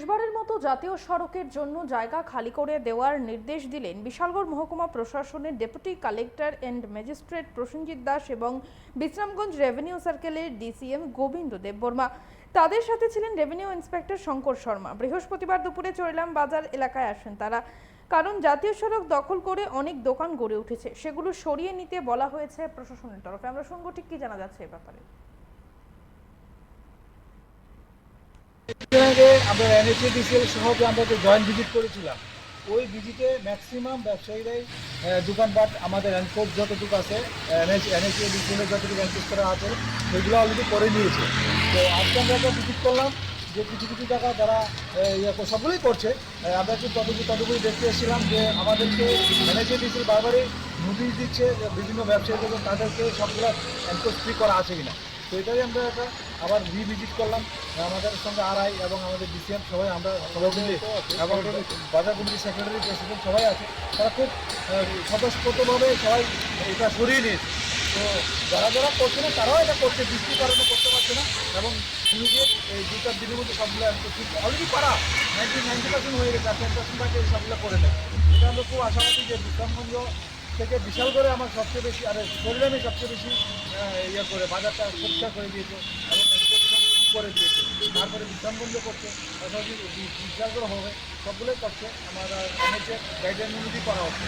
শেষবারের মতো জাতীয় সড়কের জন্য জায়গা খালি করে দেওয়ার নির্দেশ দিলেন বিশালগড় মহকুমা প্রশাসনের deputy collector and magistrate Prasenjit Das এবং বিশ্রামগঞ্জ রেভিনিউ সার্কেলের ডিসিএম গোবিন্দ দেববর্মা। তাদের সাথে ছিলেন রেভিনিউ ইন্সপেক্টর শঙ্কর শর্মা। বৃহস্পতিবার দুপুরে চৈলাম বাজার এলাকায় আসেন তারা, কারণ জাতীয় সড়ক দখল করে অনেক দোকান গড়ে উঠেছে, সেগুলো সরিয়ে নিতে বলা হয়েছে প্রশাসনের তরফে। আমরা শুনবো ঠিক কি জানা যাচ্ছে এ ব্যাপারে। আমরা এনএচএডিসিএল সহ আমরা যে জয়েন্ট ভিজিট করেছিলাম, ওই ভিজিটে ম্যাক্সিমাম ব্যবসায়ীরাই দোকানপাট আমাদের এনকোর্ট যতটুকু আছে, এনএচএডিসিএলের যতটুকু এনকোর্ট আছে সেগুলো অলরেডি করে নিয়েছে। তো আজকে আমরা একটা ভিজিট করলাম যে কিছু কিছু জায়গা যারা সবগুলোই করছে, আমরা কিন্তু ততটুকুই দেখতে এসেছিলাম যে আমাদেরকে এনএচএডিসিএল বারবারই নোটিশ দিচ্ছে যে বিভিন্ন ব্যবসায়ীদের তাদেরকে সবগুলো এনকোর্ট ফ্রি করা আছে কিনা। তো এটাই আমরা একটা আবার রিভিজিট করলাম। আমাদের সঙ্গে আরআই এবং আমাদের ডিসিএম সবাই আমরা সবাই এবং বাজার কমিটির সেক্রেটারি প্রেসিডেন্ট সবাই আছে, তারা খুব স্বতঃস্ফূর্তভাবে সবাই এটা সরিয়ে নিয়েছে। তো যারা যারা করছে না তারাও এটা করছে, বৃষ্টির কারণে করতে পারছে না এবং ইমিডিয়েট এই 2-4 দিনের মধ্যে সবগুলো অলরেডি পারা 90% হয়ে গেছে, আর 10% বাকি সবগুলো করে নেয়। এটা আমরা খুব আশাবাদী যে বিশ্রামগঞ্জ থেকে বিশাল করে আমার সবচেয়ে বেশি আর শরীরে সবচেয়ে বেশি করে বাজারটা পরিষ্কার করে দিয়েছে এবং করে দিয়েছে। তারপরে বিশ্রামগঞ্জ করছে, পাশাপাশি বিশাল করে হবে, সবগুলোই করছে। আমার গাইডলাইন অনুযায়ী করা হচ্ছে।